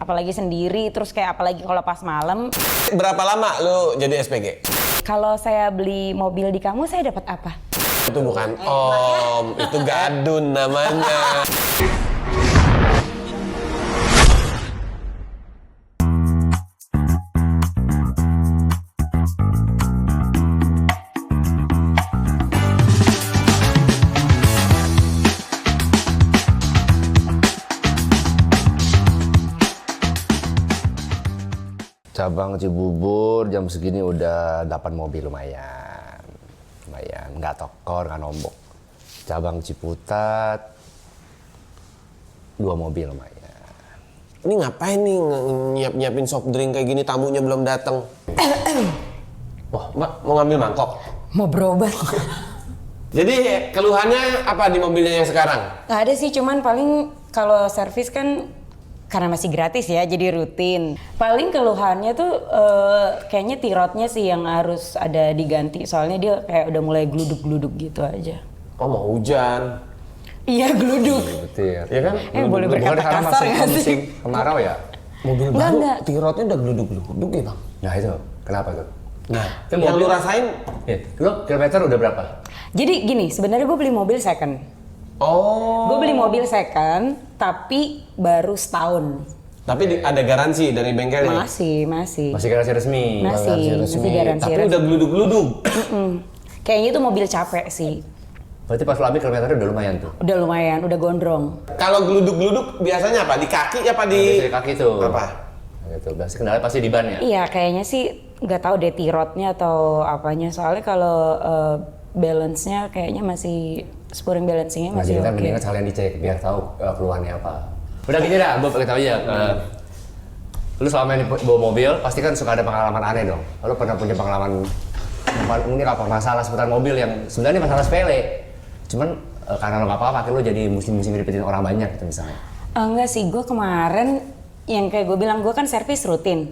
apalagi sendiri, terus kayak apalagi kalau pas malam. Berapa lama lu jadi SPG? Kalau saya beli mobil di kamu, saya dapat apa? Itu bukan om, itu gadun namanya. Cabang Cibubur jam segini udah 8 mobil lumayan, nggak tokor, nggak nombok. Cabang Ciputat 2 mobil lumayan. Ini ngapain nih nyiapin soft drink kayak gini, tamunya belum datang. Wah, Mbak mau ngambil mangkok? Mau berobat? Jadi keluhannya apa di mobilnya yang sekarang? Nggak ada sih, cuman paling kalau servis kan karena masih gratis ya, jadi rutin. Paling keluhannya tuh kayaknya tirotnya sih yang harus ada diganti. Soalnya dia kayak udah mulai gluduk-gluduk gitu aja. Oh mau hujan. Iya, gluduk. Betul. Iya kan? Boleh berkata kasar nggak sih? Musim kemarau ya? Mobil Enggak, baru enggak. tirotnya udah gluduk-gluduk ya bang? Nah itu, kenapa tuh? Nah, Itu yang mobil- lu rasain? Ya, lo kilometer udah berapa? Jadi gini, sebenarnya gue beli mobil second. Oh. Gue beli mobil second, tapi baru setahun. Tapi ada garansi dari bengkelnya? Masih. Masih garansi resmi? Masih garansi Tapi resmi. udah gluduk-gluduk. Kayaknya itu mobil capek sih. Berarti pas lo ambil kilometernya udah lumayan tuh? Udah lumayan, udah gondrong. Kalau gluduk-gluduk biasanya apa? Di kaki apa di... Di kaki tuh. Apa? Gitu, biasanya kendala pasti di ban ya? Iya, kayaknya sih nggak tahu deh tirotnya atau apanya. Soalnya kalau balance-nya kayaknya masih spring balancing-nya Nah, masih jadi kan oke. mendingan sekalian dicek biar tahu keluhannya apa. Udah gini dah, Bob, kita tahu aja. Lu selama ini bawa mobil, pasti kan suka ada pengalaman aneh dong. Lu pernah punya pengalaman ini apa masalah seputar mobil yang sebenarnya masalah sepele. Cuman karena lo nggak apa-apa, akhirnya lu jadi musim-musim direpetin orang banyak gitu misalnya. Enggak sih, gue kemarin yang kayak gue bilang, gue kan servis rutin.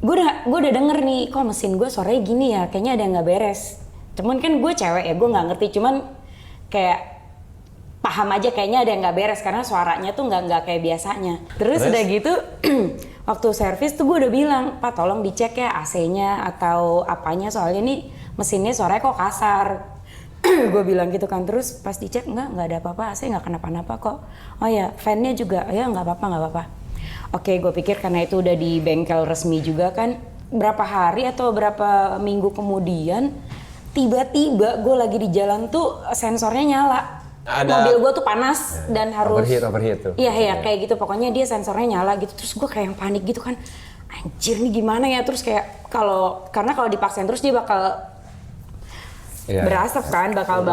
Gue udah denger nih, kok mesin gue suaranya gini ya, kayaknya ada yang nggak beres. Cuman kan gue cewek ya, gue nggak ngerti. Cuman kayak paham aja kayaknya ada yang nggak beres karena suaranya tuh nggak kayak biasanya. Terus udah gitu, waktu servis tuh gue udah bilang, Pak tolong dicek ya AC-nya atau apanya, soalnya nih mesinnya suaranya kok kasar. Gue bilang gitu kan, terus pas dicek nggak ada apa-apa, AC nggak kenapa-napa kok. Oh ya, fan-nya juga, ya nggak apa-apa. Oke, gue pikir karena itu udah di bengkel resmi juga kan, berapa hari atau berapa minggu kemudian, tiba-tiba gue lagi di jalan tuh sensornya nyala. Mobil gue tuh panas dan harus overheat tuh. Iya kayak gitu, pokoknya dia sensornya nyala gitu. Terus gue kayak yang panik gitu kan, anjir nih gimana ya. Terus kayak karena kalau dipaksain terus dia bakal berasap kan, bakal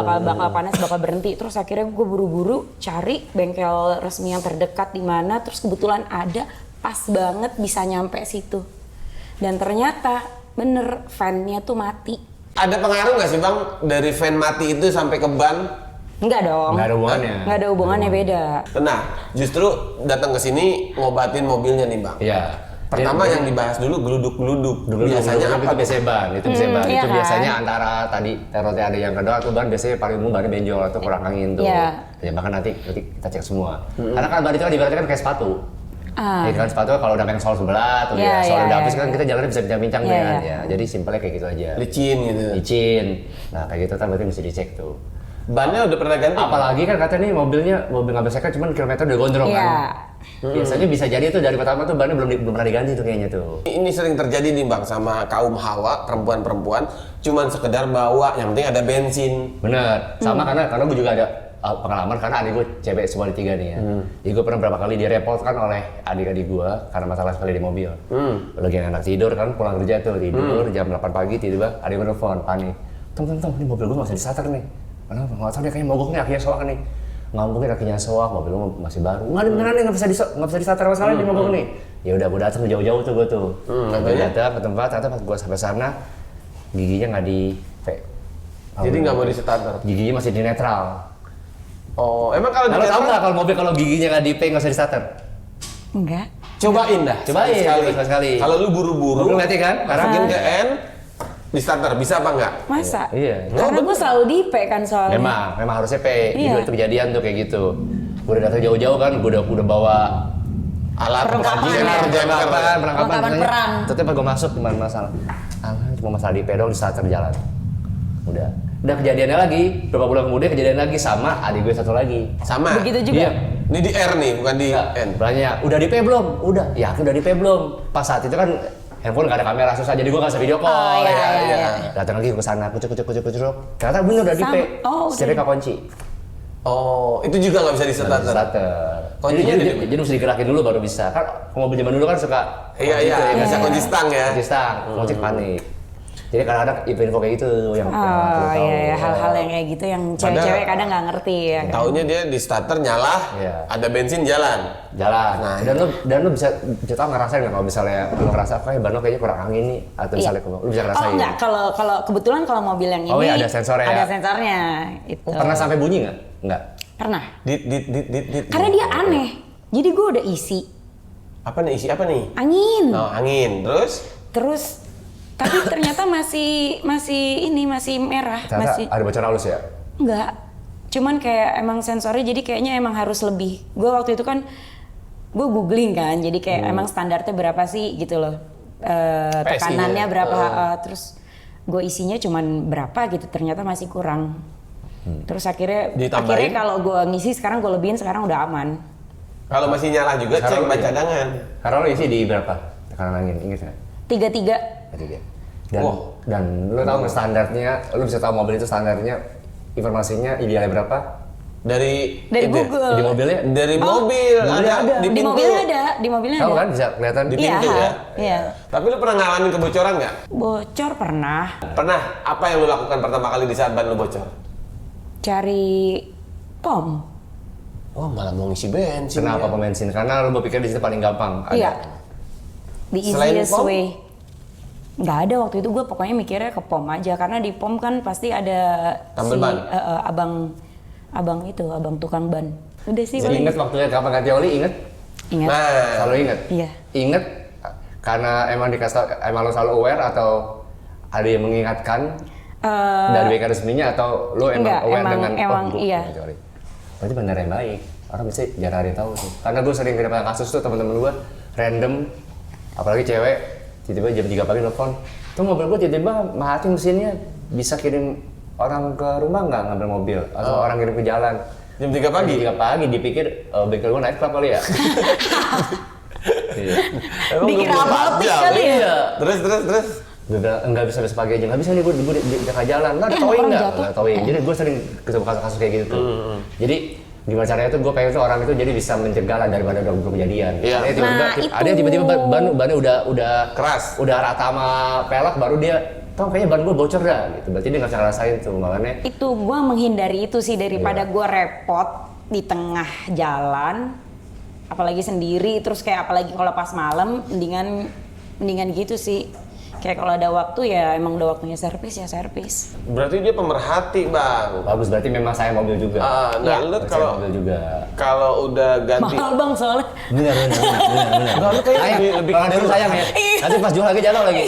panas, bakal berhenti. Terus akhirnya gue buru-buru cari bengkel resmi yang terdekat di mana. Terus kebetulan ada, pas banget bisa nyampe situ. Dan ternyata bener fan-nya tuh mati. Ada pengaruh nggak sih bang dari fan mati itu sampai ke ban? Enggak dong. Nggak ada hubungannya. Nggak ada hubungannya, beda. Nah, justru datang ke sini ngobatin mobilnya nih bang. Iya. Pertama yang dibahas dulu gluduk-gluduk. Biasanya apa? itu biasanya ban, itu biasanya ban. iya Itu kan? biasanya antara tadi terotnya ada yang kedua atau ban biasanya paling umum bannya benjol atau kurang angin tuh. Iya. Ya bahkan nanti kita cek semua. Karena kan ban itu kan ibaratnya kan kayak sepatu. Ah. Ya kan sepatu kalau udah main sol sebelah atau Iya, sol iya, udah habis iya. kan kita jalannya bisa bincang-bincang Iya, kan. iya. Ya, jadi simpelnya kayak gitu aja. Licin gitu. Licin. Nah, kayak gitu kan berarti mesti dicek tuh. Bannya udah pernah ganti? Apalagi kan katanya nih mobil nggak bisa kan cuman kilometer udah gondrong Iya. kan. Biasanya bisa jadi tuh dari pertama tuh bannya belum pernah diganti tuh kayaknya tuh. Ini sering terjadi nih bang sama kaum hawa, perempuan-perempuan cuman sekedar bawa, yang penting ada bensin. Bener, sama karena gue juga ada pengalaman karena adik gue cewek semua di 3 nih ya. Jadi gue pernah berapa kali direpotkan oleh adik-adik gue karena masalah sepele di mobil. Lagi anak tidur kan pulang kerja tuh tidur jam 8 pagi tiba-tiba adik gue nelfon panik. Tong ini mobil gue masih di starter nih. Kenapa? Nggak tahu dia kayaknya mogok nih akhirnya soak nih. Nggak mungkin akhirnya soak, mobil gue masih baru. Nggak beneran nih nggak bisa di starter masalahnya di mogok nih. Ya udah gue datang jauh-jauh tuh gue tuh. Gue datang ke tempat, ternyata pas gue sampai sana giginya nggak di Jadi nggak mau di starter. giginya masih di netral. Oh, emang kalau Kalau tahu nggak kalau mobil kalau giginya nggak di P nggak usah di starter? Enggak. cobain dah. Cobain, sekali. sekali. Kalau lu buru-buru, Lu ngerti kan? karena mungkin ke N di starter bisa apa enggak? Masa? Iya. Karena gue selalu di IP kan soalnya. Memang harusnya P. Iya. Itu kejadian tuh kayak gitu. Gue udah datang jauh-jauh kan, gue udah bawa Alat Perlengkapan perang, ya. perlengkapan. Perlengkapan perang. Tapi pas gue masuk cuma masalah, cuma masalah di pedong di starter jalan. Udah kejadiannya lagi, beberapa bulan kemudian kejadian lagi sama adik gue satu lagi. Sama. Begitu juga. Iya. Ini di R nih, bukan di N. Beranya, udah di P belum? Udah, ya udah di P belum. Pas saat itu kan handphone gak ada kamera susah, jadi gue gak bisa video call. Oh, iya, ya. iya. Datang lagi ke sana, kucuk. Ternyata bener udah di P. Oh, setirnya kekunci. Oh, itu juga nggak bisa di starter. Kuncinya Jadi mesti digerakin dulu baru bisa. Kan mobil zaman dulu kan suka Iya, bisa kunci stang ya. kunci stang, kunci panik. Jadi kadang-kadang info kayak gitu yang Oh iya, hal-hal yang kayak gitu yang cewek-cewek kadang nggak ngerti ya kan. Taunya dia di starter nyala, Iya. ada bensin jalan. Nah, dan lu bisa tahu ngerasain nggak kalau misalnya lu ngerasa kayak ban lo kayaknya kurang angin nih atau misalnya lu bisa ngerasain. Oh enggak, kalau kebetulan kalau mobil yang ini Oh iya, ada sensornya ya? Ada sensornya itu. Pernah sampai bunyi nggak? Nggak. Pernah. Dit. Karena dia aneh. Jadi gue udah isi Apa nih isi apa nih? angin. Oh, angin. Terus tapi ternyata masih merah, Ternyata masih ada bocoran halus ya? enggak. Cuman kayak emang sensornya jadi kayaknya emang harus lebih. Gue waktu itu kan gue googling kan, jadi kayak emang standarnya berapa sih gitu loh. Tekanannya berapa, terus gue isinya cuman berapa gitu, ternyata masih kurang. Terus akhirnya kalau gue ngisi sekarang gue lebihin, sekarang udah aman. Kalau masih nyala juga Sekarang cek ban cadangan. Karena lo isi di berapa? Tekanan angin, inget nggak? 33. Ketiga. Dan lo tahu nggak standarnya, lo bisa tahu mobil itu standarnya, informasinya idealnya berapa? Dari Google. Di mobilnya? Dari mobil ada. Di Di pintu. mobilnya Tahu ada. kan bisa kelihatan Di pintu ya. Iya. Tapi lu pernah ngalamin kebocoran nggak? Bocor pernah. Pernah. Apa yang lu lakukan pertama kali di saat ban lu bocor? Cari pom. Oh, malah mau ngisi bensin. Kenapa ya? pom bensin? Karena lo berpikir di situ paling gampang. Ada. Iya. The Selain easiest pom? way. Nggak ada waktu itu, gue pokoknya mikirnya ke pom aja, karena di pom kan pasti ada Tambal ban. abang tukang ban. Udah sih Jadi paling. inget waktu lihat kapan ganti oli, inget? Ingat. Nah, Selalu inget? Iya. Inget karena emang dikasih tau, emang lo selalu aware atau ada yang mengingatkan dari mekanismenya atau lo emang Enggak, aware dengan emang gua iya. ganti oli? Berarti benar yang baik. Orang bisa jarang ada yang tahu tuh. Karena gue sering kena kasus tuh teman-teman gue random, apalagi cewek, tiba-tiba jam 3 pagi nelfon, tuh mobil gue tiba-tiba mati mesinnya, bisa kirim orang ke rumah nggak ngambil mobil atau orang kirim ke jalan. jam 3 pagi. Jam 3 pagi dipikir bengkel gue naik club kali ya. Iya. Emang Dikira 24 apotek jam? kali ya? Iya. Terus. Gue bilang enggak bisa besok pagi aja, nggak bisa nih gue di tengah jalan, nggak ada Orang towing nggak? jatuh. Nggak towing. Jadi gue sering ketemu kasus-kasus kayak gitu tuh. Jadi gimana caranya tuh gue pengen tuh orang itu jadi bisa mencegah lah daripada udah kejadian. Iya. Ada yang tiba-tiba, Nah, ada yang tiba-tiba bannya udah Keras. udah rata sama pelek baru dia tau kayaknya ban gue bocor dah gitu. Berarti dia nggak bisa ngerasain tuh makanya. Itu gue menghindari itu sih, daripada Iya. gue repot di tengah jalan, apalagi sendiri, terus kayak apalagi kalau pas malam, mendingan gitu sih. Kayak kalau ada waktu ya emang udah waktunya servis ya servis. Berarti dia pemerhati, Bang. Bagus, berarti memang saya mobil juga. Nah, lu Saya kalau mobil juga. kalau udah ganti Mahal bang soalnya. Benar. Enggak, lu kayak Sayang, lebih kalau ada lu sayang ya. Nanti pas jual lagi jatuh lagi.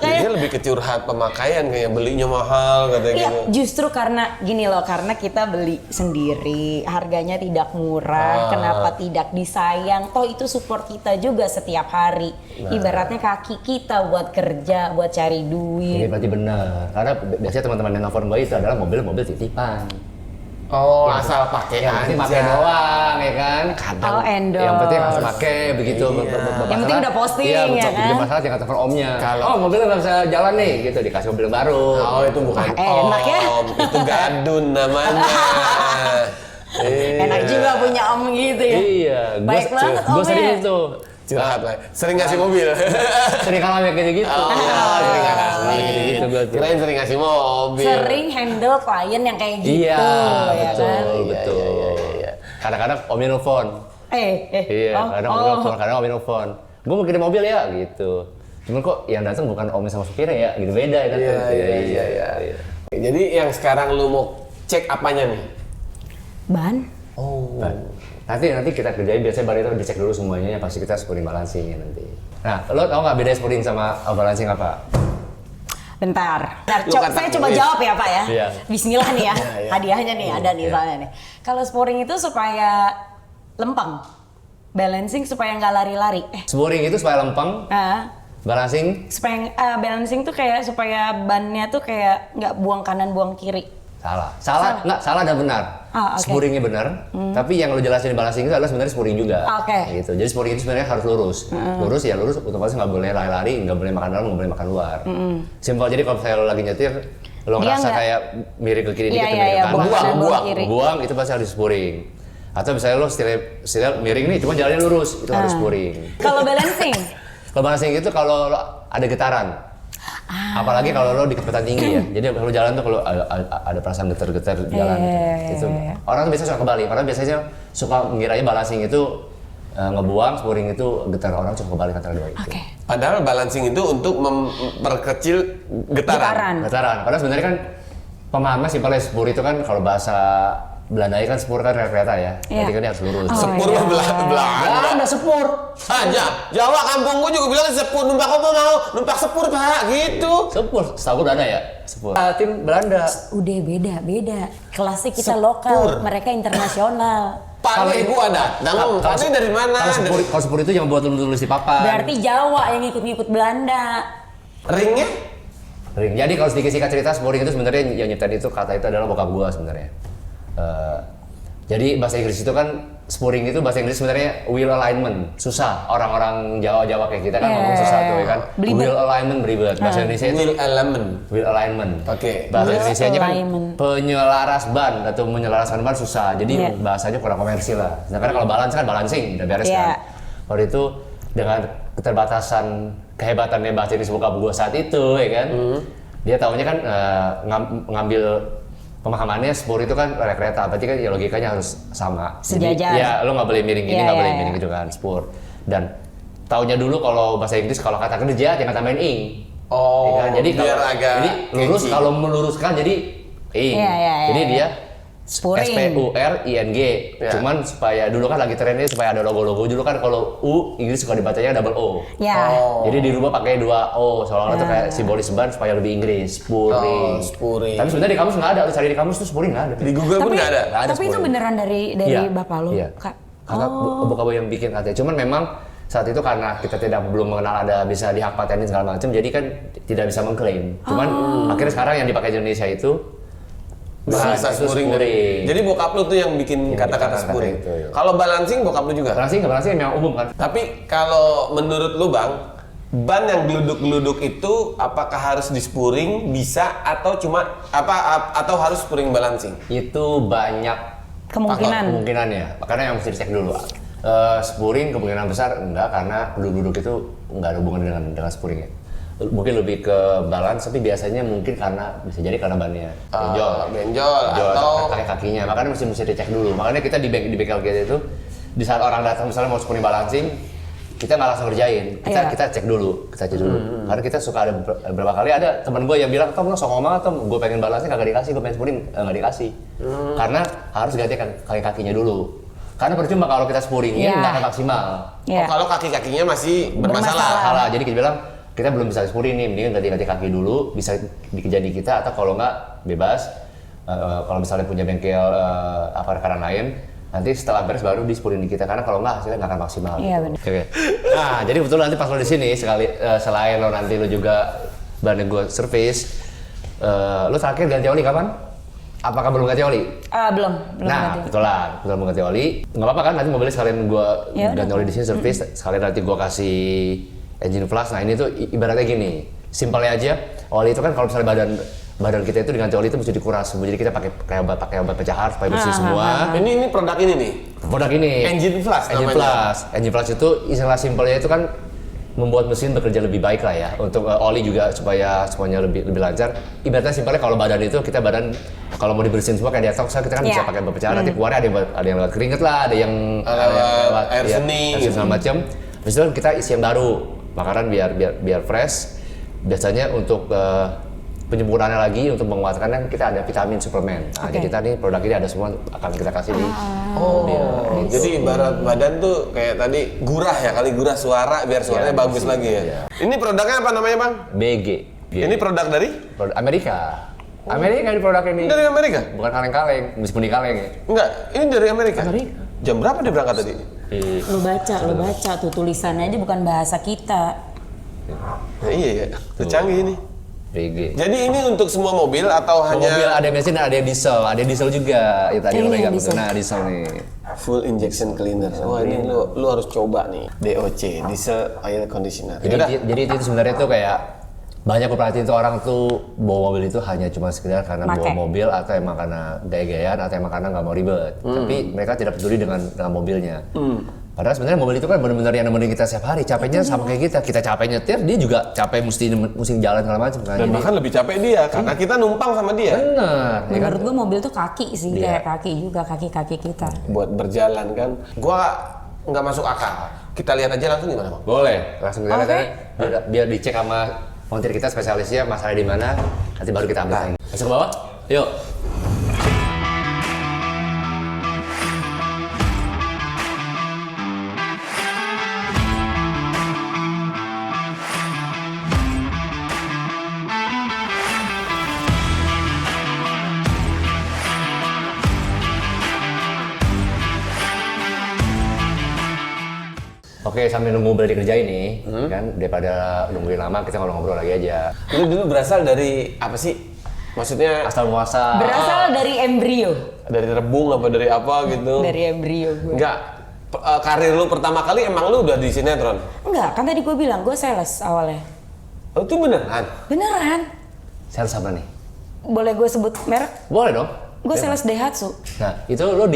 dia lebih ke curhat pemakaian, kayak belinya mahal katanya Iya, gitu. justru karena gini loh, karena kita beli sendiri, harganya tidak murah, kenapa tidak disayang? Toh itu support kita juga setiap hari. Ibaratnya kaki kita buat kerja, buat cari Ini duit. berarti benar. Karena biasanya teman-teman yang nelfon gue itu adalah mobil titipan. Oh, asal pakai Yang penting pakai doang, ya kan? Oh, endorse. Yang penting langsung pakai begitu. Yang penting udah posting, iya, ya kan? Iya, masalah jangan telepon omnya. Kalau- oh, mobilnya nggak bisa jalan nih, gitu dikasih mobil baru. Oh, itu bukan enak ya? om, itu gadun namanya. Enak juga punya om gitu ya. Iya, Baik banget gue omnya. sering itu. Curhat lah. Sering ngasih mobil. Sering ngalamin kayak gitu. Oh, sering ngalamin. Gitu gua tuh. Kirain sering ngasih mobil. Sering handle klien yang kayak gitu, Iya, ya betul, kan? betul. Kadang-kadang omnya nelfon. Iya, kadang omnya nelfon, kadang omnya nelfon. Gue mau kirim mobil ya, gitu. Cuman kok yang datang bukan omnya sama supirnya ya, gitu beda ya kan? Iya. Jadi yang sekarang lu mau cek apanya nih? Ban? Oh. Nanti kita kerjain, biasanya ban itu dicek dulu semuanya, pasti kita spring balancing nanti. Nah, lo tau nggak beda spring sama balancing apa? Bentar. Lu kata Saya coba nulis. jawab ya Pak ya. Iya. Bismillah nih ya. Iya. Hadiahnya nih ada nih soalnya nih. Kalau sporing itu supaya lempeng. Balancing supaya nggak lari-lari. Spuring itu supaya lempeng, balancing Supaya balancing tuh kayak supaya bannya tuh kayak nggak buang kanan buang kiri. salah dan benar. Oke. Spuringnya benar, tapi yang lo jelasin di balancing itu adalah sebenarnya spuring juga. Oke. Gitu. Jadi spuring itu sebenarnya harus lurus. Lurus otomatis nggak boleh lari-lari, nggak boleh makan dalam, nggak boleh makan luar. Simpel. Jadi kalau misalnya lo lagi nyetir, lo ngerasa kayak miring ke kiri dikit, miring ke kanan, buang, itu pasti harus spuring. Atau misalnya lo setelah miring nih, cuma jalannya lurus, itu harus spuring. Kalau balancing? Kalau balancing itu kalau ada getaran. Apalagi kalau lo di kecepatan tinggi ya. Jadi kalau jalan tuh kalau ada perasaan getar-getar jalan gitu. Orang tuh biasanya suka kebalik. Orang biasanya suka mengiranya balancing itu ngebuang, spuring itu getar. Orang suka kebalik antara dua itu. Padahal balancing itu untuk memperkecil getaran. Padahal sebenarnya kan pemahaman simpelnya spur itu kan kalau bahasa Belanda kan spur kan kereta ya. Berarti kan dia harus lurus. Sepur mah Belanda. Ada sepur. Jawa kampung gua juga bilang sepur, numpak apa mau? Numpak sepur, Pak, gitu. Sepur, setahu Belanda ya? Sepur. Tim Belanda. Udah beda. Kelasnya kita lokal, mereka internasional. Pak, gua ada. Tapi dari mana? Kalau sepur itu yang buat tulis di papan. Berarti Jawa yang ikut-ikut Belanda. Ringnya? Ring. Jadi kalau sedikit singkat cerita, spuring itu sebenarnya yang nyiptain itu kata itu adalah bokap gua sebenarnya. Jadi bahasa Inggris itu kan spuring itu bahasa Inggris sebenarnya wheel alignment. Susah. Orang-orang Jawa kayak kita kan ngomong susah tuh ya kan. Wheel alignment beribet. Bahasa Indonesia itu wheel alignment. Oke. Bahasa Indonesianya kan penyelaras ban atau menyelaraskan ban susah. Jadi bahasanya kurang komersil lah. Sedangkan kalau balance kan balancing udah beres kan. Kalau itu dengan keterbatasan kehebatannya bahasa Inggris bokap gua saat itu ya kan. Dia taunya kan ngambil pemahamannya spur itu kan rel kereta, berarti kan ya logikanya harus sama. Sejajar. Jadi, ya lo nggak boleh miring ini, nggak boleh miring gitu kan, spur. Dan taunya dulu kalau bahasa Inggris kalau kata kerja jangan tambahin ing. Ya kan? Jadi biar agak lurus kalau meluruskan jadi ing. Jadi dia SPURING. Cuman supaya dulu kan lagi trennya supaya ada logo-logo dulu kan kalau U Inggris suka dibacanya double O. Jadi dirubah pakai 2 O seolah-olah itu kayak simbolis ban supaya lebih Inggris. Spuring. Tapi sebenarnya di kamus nggak ada. Lu cari di kamus tuh spuring nggak ada. Di Google pun nggak ada. Tapi itu beneran dari bapak lu, Kak? Kakak bokap yang bikin katanya. Cuman memang saat itu karena kita belum mengenal ada bisa dihak patenin segala macam, jadi kan tidak bisa mengklaim. Cuman akhirnya sekarang yang dipakai di Indonesia itu bahasa spuring. Jadi bokap lu tuh yang bikin kata-kata spuring. Kalau balancing bokap lu juga? Balancing memang umum kan. Tapi kalau menurut lu Bang, ban yang geluduk-geluduk itu apakah harus di spuring bisa atau cuma atau harus spuring balancing? Itu banyak kemungkinannya. Makanya yang mesti dicek dulu. Spuring kemungkinan besar enggak karena geluduk itu enggak ada hubungan dengan spuringnya. Mungkin lebih ke balance, tapi biasanya mungkin bisa jadi karena bannya benjol atau kakinya. Makanya mesti dicek dulu. Makanya kita di bengkel kita itu di saat orang datang misalnya mau spuring balancing, kita nggak langsung kerjain. Kita cek dulu. Karena kita suka ada beberapa kali ada teman gue yang bilang, "Tom, lo sok ngomong atau gue pengen balancing kagak dikasih, gue pengen spuring nggak dikasih." Karena harus ganti kaki-kakinya dulu. Karena percuma kalau kita spuringin nggak akan maksimal. Kalau kaki-kakinya masih bermasalah. Jadi kita bilang kita belum bisa spuring nih, mendingan ganti kaki dulu, bisa dikejar di kita atau kalau nggak bebas. Kalau misalnya punya bengkel rekanan lain, nanti setelah beres baru dispuring di kita karena kalau nggak hasilnya nggak akan maksimal. Iya benar. Nah jadi betul nanti pas lo di sini selain lo nanti lo juga banding gue servis, lo terakhir ganti oli kapan? Apakah belum ganti oli? Belum nah, ganti. Betul mau ganti oli. Nggak apa-apa kan nanti mobilnya sekalian gue ganti oli di sini servis, sekalian nanti gue kasih engine flush. Nah ini tuh ibaratnya gini, simpelnya aja. Oli itu kan kalau misalnya badan kita itu diganti oli itu mesti dikuras. Jadi kita pakai obat pecahan supaya bersih semua. Ini produk ini nih. Produk ini. Engine flush. Engine flush itu istilah simpelnya itu kan membuat mesin bekerja lebih baik lah ya. Untuk oli juga supaya semuanya lebih lancar. Ibaratnya simpelnya kalau badan itu kita kalau mau dibersihin semua kayak detox kita kan bisa pakai obat pecahan. Nanti keluarnya ada yang lewat keringet lah, ada yang lewat air seni segala macam. Habis itu kita isi yang baru. Makanan biar fresh. Biasanya untuk penyempurnaannya lagi untuk menguatkan kan kita ada vitamin suplemen. Nah, jadi kita nih produk ini ada semua akan kita kasih di. Jadi ibarat badan tuh kayak tadi gurah suara biar suaranya bagus lagi ya. Ini produknya apa namanya Bang? BG. Ini produk dari? Produk Amerika. Amerika ini produk ini. Dari Amerika? Bukan kaleng-kaleng, meskipun di kaleng ya. Enggak, ini dari Amerika. Amerika. Jam berapa dia berangkat tadi? Lu baca tuh tulisannya aja bukan bahasa kita. Nah, iya ya, itu canggih ini. PG. Jadi ini untuk semua mobil atau hanya Mobil ada yang bensin, ada yang diesel juga. Ya tadi Ini lo yang pegang diesel. tuh. Nah, diesel nih. full injection cleaner? Wah ini lu harus coba nih, DOC, diesel oil conditioner. Jadi, Yaudah. jadi itu sebenarnya tuh kayak banyak gue perhatiin tuh orang tuh bawa mobil itu hanya cuma sekedar karena bawa Make. mobil atau emang karena gaya-gayaan atau emang karena nggak mau ribet. Tapi mereka tidak peduli dengan mobilnya. Padahal sebenarnya mobil itu kan benar-benar yang nemenin kita setiap hari. Capeknya sama kayak kita. Kita capek nyetir, dia juga capek mesti jalan segala macam kan. Dan Jadi, bahkan lebih capek dia karena kita numpang sama dia benar. Ya kan? Menurut gua mobil tuh kaki sih, Iya. kayak kaki juga, kaki-kaki kita. buat berjalan kan. Gua nggak masuk akal. Kita lihat aja langsung gimana, Bang? Boleh. Langsung kita Oke. biar dicek sama montir kita spesialisnya masalah di mana. Nanti baru kita ambil. Masuk ke bawah. Yuk. Oke, sambil nunggu mobil dikerjain nih, kan daripada nungguin lama kita ngobrol lagi aja. Lu dulu berasal dari apa sih? Maksudnya Asal muasal. Berasal dari embrio. dari rebung apa dari apa gitu? Dari embrio gue. Enggak. Karir lu pertama kali emang lu udah di sinetron? Enggak, kan tadi gue bilang gue sales awalnya. Oh itu beneran? Beneran. Sales apa nih? Boleh gue sebut merek? Boleh dong. Gue sales Daihatsu. Nah, itu lo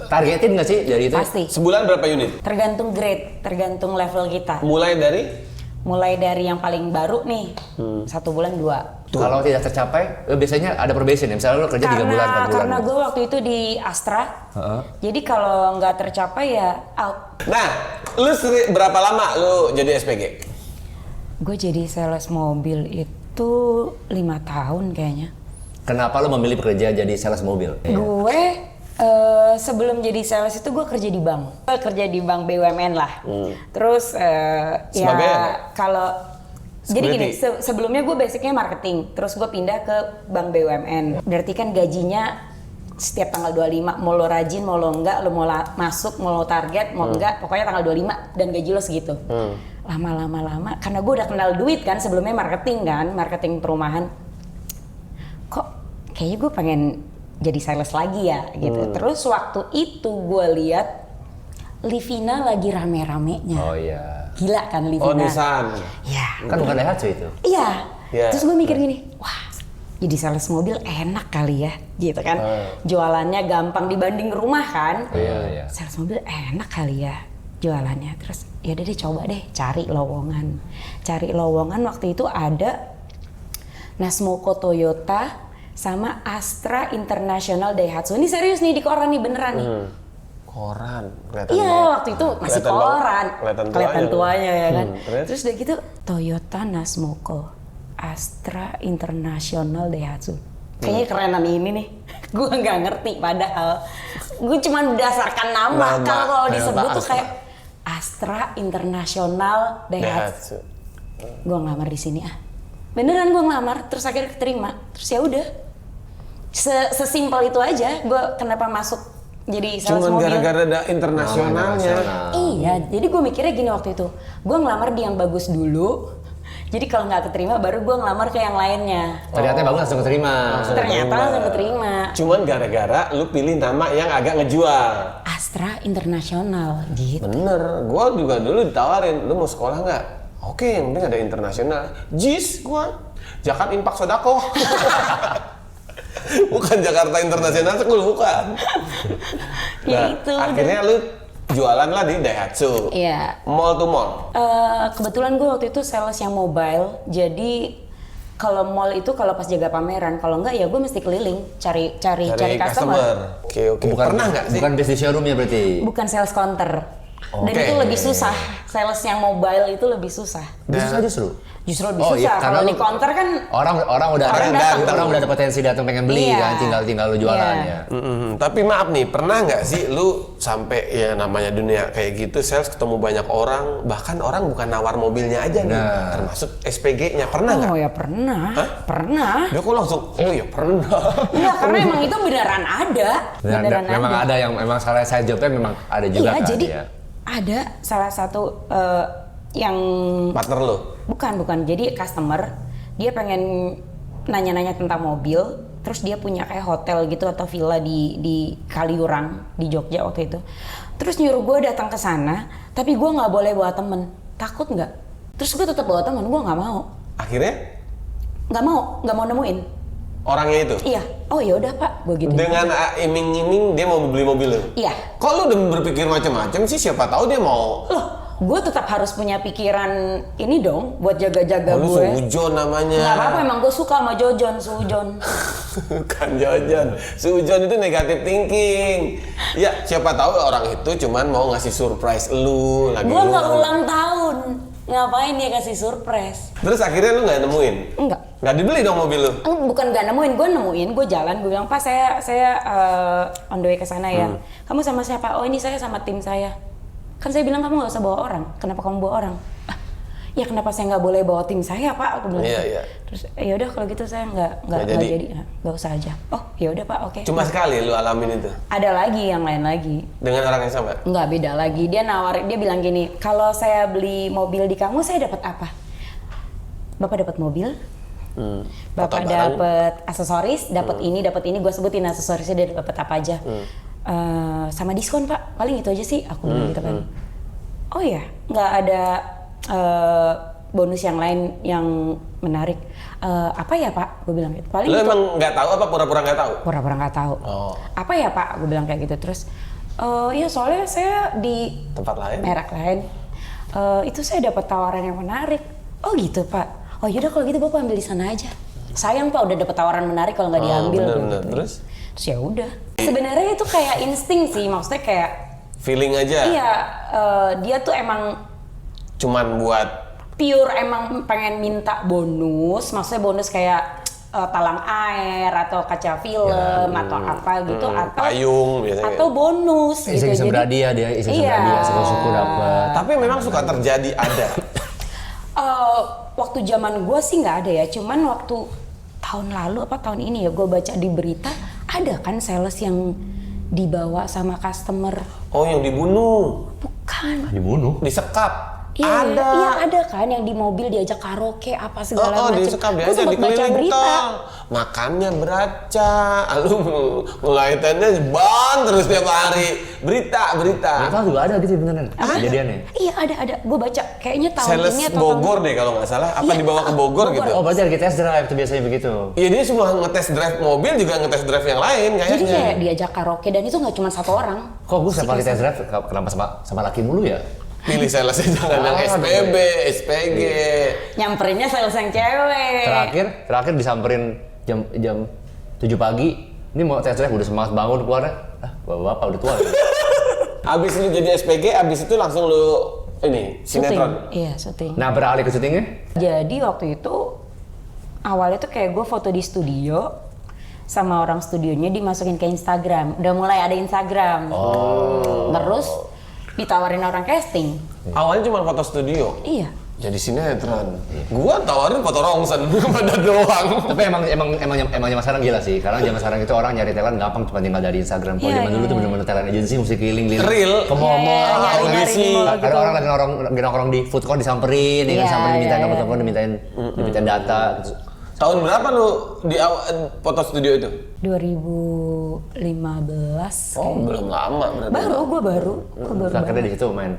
targetin nggak sih dari itu? Pasti. Sebulan berapa unit? Tergantung grade, tergantung level kita. Mulai dari? Mulai dari yang paling baru nih, 1 bulan 2. Kalau tidak tercapai, lo biasanya ada probation ya. Misalnya lo kerja 3 bulan, 4 bulan. Karena gue waktu itu di Astra, jadi kalau nggak tercapai ya out. Nah, lu berapa lama lu jadi SPG? Gue jadi sales mobil itu 5 tahun kayaknya. Kenapa lo memilih bekerja jadi sales mobil? Gue sebelum jadi sales itu gue kerja di bank. Gue kerja di bank BUMN lah. Terus Sebagai ya apa? kalau jadi gini, Security. sebelumnya gue basicnya marketing. Terus gue pindah ke bank BUMN. Berarti kan gajinya setiap tanggal 25, mau lo rajin, mau lo enggak, lo mau masuk, mau lo target, mau enggak, pokoknya tanggal 25 dan gaji lo segitu. Lama-lama, karena gue udah kenal duit kan, sebelumnya marketing perumahan. Kok kayaknya gue pengen jadi sales lagi ya gitu. Terus waktu itu gue lihat Livina lagi rame-ramenya. Oh iya. Gila kan Livina? Oh Nissan. Ya. Kan bukan Daihatsu itu. Iya. Iya. Terus gue mikir gini, wah jadi sales mobil enak kali ya gitu kan. Jualannya gampang dibanding rumah kan. Iya. Sales mobil enak kali ya jualannya. Terus ya deh coba deh cari lowongan. Cari lowongan waktu itu ada Nasmoko Toyota sama Astra International Daihatsu. Ini serius nih di koran nih beneran nih. Koran. Iya waktu itu masih kelihatan koran. kelihatan tuanya ya kan. Terus? Terus udah gitu Toyota Nasmoko Astra International Daihatsu. Kayaknya kerenan ini nih. Gue nggak ngerti padahal. Gue cuma berdasarkan nama. Nama. Kalau disebut Nama tuh kayak Astra International Daihatsu. Gue ngelamar di sini ah. Beneran gue ngelamar, terus akhirnya keterima. Terus ya udah. Sesimpel itu aja. Gue kenapa masuk jadi sales Cuman mobil. gara-gara ada internasionalnya. Iya, jadi gue mikirnya gini waktu itu. Gue ngelamar di yang bagus dulu. Jadi kalau nggak keterima, baru gue ngelamar ke yang lainnya. Ternyata bagus langsung keterima. Ternyata langsung keterima. Cuman gara-gara lu pilih nama yang agak ngejual. Astra Internasional gitu. Bener, gua juga dulu ditawarin, lu mau sekolah nggak? Oke, yang penting ada internasional. JIS gua, Jakarta Impak Sodako. Bukan Jakarta International School, bukan. Ya itu, akhirnya lu jualan lah di Daihatsu. Iya. Mall to mall. Kebetulan gue waktu itu sales yang mobile, jadi kalau mall itu kalau pas jaga pameran, kalau enggak ya gue mesti keliling cari customer. Oke. Pernah nggak sih? Bukan bisnis showroom ya berarti? Bukan sales counter. Dan Oke. itu lebih susah sales yang mobile itu lebih susah. Justru. Justru lebih susah. karena Kalau lu- di counter kan orang udah ada potensi datang pengen beli Iya. kan, tinggal lu jualan Iya. ya. Tapi maaf nih, pernah nggak sih lu sampai ya namanya dunia kayak gitu, sales ketemu banyak orang, bahkan orang bukan nawar mobilnya aja nih, Nah. termasuk SPG-nya, pernah nggak? oh ya pernah. Hah? Pernah. Dia kok langsung, oh ya pernah. Iya, karena emang itu beneran ada. Beneran Memang ada yang memang salah saya jawabnya memang ada juga Iya, kan. jadi ya. ada salah satu yang Partner lu? bukan. Jadi customer dia pengen nanya-nanya tentang mobil, terus dia punya kayak hotel gitu atau villa di Kaliurang di Jogja waktu itu. Terus nyuruh gue datang ke sana, tapi gue nggak boleh bawa temen. Takut nggak? Terus gue tetap bawa temen, gue nggak mau. Akhirnya Nggak mau nemuin. orangnya itu? Iya, oh ya udah Pak, gue gitu. Dengan iming-iming dia mau beli mobil lu? Iya. Kok lu udah berpikir macam-macam sih? Siapa tahu dia mau. Loh, gue tetap harus punya pikiran ini dong buat jaga-jaga Lu gue. seujon namanya. Nggak apa-apa, emang gue suka sama Jojon, Sujon. Bukan Jojon. Seujon itu negatif thinking. Ya, siapa tahu orang itu cuman mau ngasih surprise lu lagi. Gue nggak lu- ulang tahun. Ngapain dia kasih surprise? Terus akhirnya lu nggak nemuin? Enggak. Nggak dibeli dong mobil lu? Bukan nggak nemuin, gue jalan, gue bilang, Pak saya on the way ke sana ya. Kamu sama siapa? Oh ini saya sama tim saya. Kan saya bilang kamu nggak usah bawa orang. Kenapa kamu bawa orang? "Ah, ya kenapa saya nggak boleh bawa tim saya Pak? Aku bilang. Iya, gitu. iya. Terus ya udah kalau gitu saya nggak jadi. jadi, nggak usah aja. Oh ya udah Pak, oke. Cuma sekali lu alamin itu? Ada lagi yang lain lagi. Dengan orang yang sama? Nggak, beda lagi. Dia nawarin, dia bilang gini, kalau saya beli mobil di kamu, saya dapat apa? Bapak dapat mobil, Bapak foto barang. dapat aksesoris, dapat ini, gue sebutin aksesorisnya dia dapat apa aja. Sama diskon Pak, paling itu aja sih, aku bilang gitu kan. Oh ya, nggak ada bonus yang lain yang menarik. Apa ya Pak? Gue bilang gitu. Paling Lu itu emang nggak tahu apa pura-pura nggak tahu? pura-pura nggak tahu. Oh. Apa ya Pak? Gue bilang kayak gitu. Terus, ya soalnya saya di Tempat lain? merek lain, itu saya dapat tawaran yang menarik. Oh gitu Pak. Oh yaudah kalau gitu Bapak ambil di sana aja. Sayang Pak udah dapat tawaran menarik kalau nggak diambil. bener-bener. gitu. Terus? Terus ya udah. Sebenarnya itu kayak insting sih, maksudnya kayak Feeling aja? iya dia tuh emang Cuman buat pure emang pengen minta bonus, maksudnya bonus kayak talang air atau kaca film atau apa gitu atau payung biasanya. atau bonus gitu. Iseng-iseng berhadiah dia, iseng-iseng Iya. berhadiah, suku-suku dapat. Tapi memang suka terjadi ada. Waktu zaman gue sih nggak ada ya, cuman waktu tahun lalu apa tahun ini ya gue baca di berita ada kan sales yang dibawa sama customer. Oh, yang dibunuh, Bukan. Dibunuh. disekap. Iya, Ada. iya ada kan yang di mobil diajak karaoke apa segala macam. disekap dia Gua aja sempet baca dikeliling berita. tol. Makannya beraca. Lu ngaitannya ban terus tiap hari. Berita. Natal juga ada gitu beneran. Kejadiannya. Iya ada. Gue baca kayaknya tahun Sales ini atau Bogor deh kalau nggak salah. Apa Iya, dibawa ke Bogor gitu? Oh berarti lagi test drive tuh biasanya begitu. Iya, dia semua ngetes drive mobil juga ngetes drive yang lain kayaknya. Jadi kayak diajak karaoke dan itu nggak cuma satu orang. Kok gue setiap kali test drive kenapa sama laki mulu ya? Pilih salesnya jangan yang SPB, SPG. Nyamperinnya sales yang cewek. Terakhir disamperin jam 7 pagi. Ini mau test drive udah semangat bangun keluar. Bapak udah tua. Abis lu jadi SPG, abis itu langsung lu ini sinetron. Iya, syuting. Nah beralih ke syutingnya? Jadi waktu itu awalnya tuh kayak gue foto di studio sama orang studionya dimasukin ke Instagram. Udah mulai ada Instagram. Terus ditawarin orang casting. Awalnya cuma foto studio. Iya. Jadi sinetron. Gua tawarin foto rongsen pada doang. Tapi emang zaman sekarang gila sih. Karena zaman sekarang itu orang nyari talent gampang cuma tinggal dari Instagram. Kalau Iya, zaman dulu iya, tuh bener-bener talent agency mesti keliling-keliling. Real. Ke mall, Iya, iya, nyari-nyari audisi. di mall Ada gitu. orang lagi nongkrong di food court disamperin, Iya, dimintain iya, nomor iya. telepon, dimintain data. Gitu. Tahun berapa lu di foto studio itu? 2015. Oh, belum lama berarti. Gue baru. Akhirnya di situ main.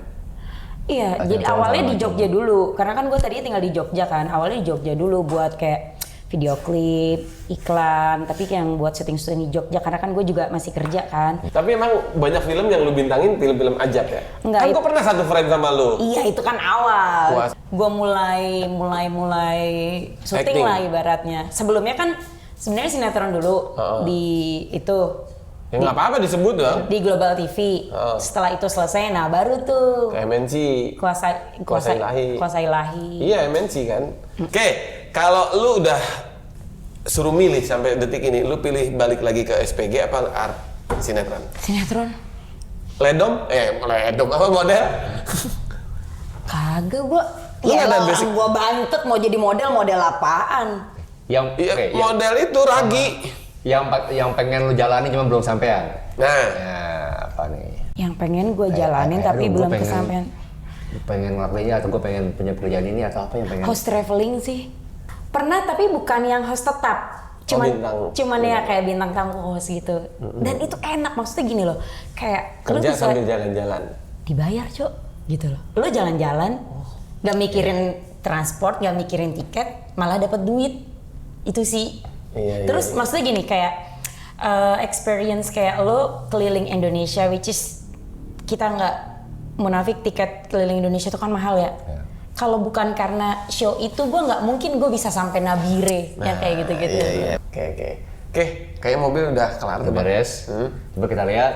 Iya, Pas jadi yang awalnya sama di Jogja dulu. Karena kan gue tadinya tinggal di Jogja kan. Awalnya di Jogja dulu buat kayak video klip, iklan. Tapi yang buat syuting-syuting di Jogja. Karena kan gue juga masih kerja kan. Tapi emang banyak film yang lu bintangin film-film ajab ya? Enggak, Kan itu- gua pernah satu frame sama lu. Iya, itu kan awal. Puas. Gue mulai syuting Acting. lah ibaratnya. Sebelumnya kan sebenarnya sinetron dulu di itu. Ya nggak apa-apa disebut dong. Di Global TV. Oh. Setelah itu selesai, nah baru tuh Ke MNC. Kuasa Ilahi. Kuasa Ilahi. Iya MNC kan. Oke, kalau lu udah suruh milih sampai detik ini, lu pilih balik lagi ke SPG apa art sinetron? Sinetron? Ledom apa model? Kagak gua. Lu Ya nggak ada lah, basic? gua bantet mau jadi model apaan? Yang Iya, oke, model itu ragi. yang pengen lu jalani cuma belum sampean. Nah, Ya, apa nih? Yang pengen gue jalanin tapi aduh, gua belum pengen- kesampaian. Pengen ngelakuinnya atau gue pengen punya pekerjaan ini atau apa yang pengen? Host traveling sih. Pernah tapi bukan yang host tetap. bintang. Cuman ya kayak bintang tamu host gitu. Dan itu enak, maksudnya gini loh. Kayak lu kerja bisa sambil jalan-jalan. dibayar, Cok. Gitu loh. Lu jalan-jalan, gak mikirin transport, gak mikirin tiket, malah dapat duit. Itu sih. Iya, Terus maksudnya gini kayak experience kayak lo keliling Indonesia, which is kita nggak munafik, tiket keliling Indonesia itu kan mahal ya. Kalau bukan karena show itu gue nggak mungkin gue bisa sampai Nabire yang kayak gitu-gitu. Iya. Oke. Kayaknya mobil udah kelar tuh, Bang. Beres. Coba kita lihat.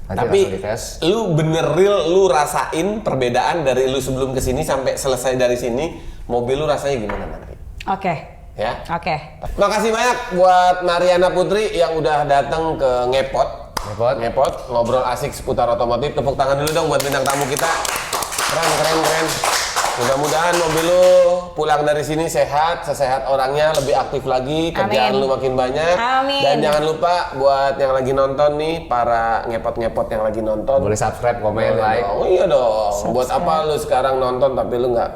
Nanti Tapi langsung dites. lu bener real lu rasain perbedaan dari lu sebelum kesini sampai selesai dari sini, mobil lu rasanya gimana nanti? Oke. Ya. Oke. Makasih banyak buat Mariana Putri yang udah datang ke Ngepot ngobrol asik seputar otomotif. Tepuk tangan dulu dong buat bintang tamu kita. Keren. Mudah-mudahan mobil lu pulang dari sini sehat, sesehat orangnya, lebih aktif lagi, kerjaan Amin. lu makin banyak. Amin. Dan jangan lupa buat yang lagi nonton nih, para ngepot-ngepot yang lagi nonton. Boleh subscribe, komen, like. Oh iya dong. Buat apa lu sekarang nonton tapi lu nggak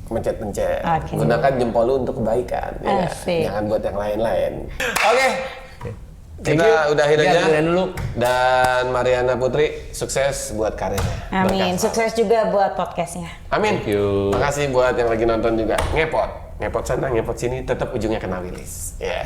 mencet-mencet? Oke. Gunakan jempol lu untuk kebaikan. Ya. Asik. Jangan buat yang lain-lain. Oke. Thank Kita you. udahin Ya, aja. udahin dulu. Dan Mariana Putri, sukses buat karirnya. Amin. Berkah. Sukses juga buat podcastnya. Amin. Thank you. Makasih buat yang lagi nonton juga. Ngepot sana, ngepot sini, tetap ujungnya kena Willis. Ya.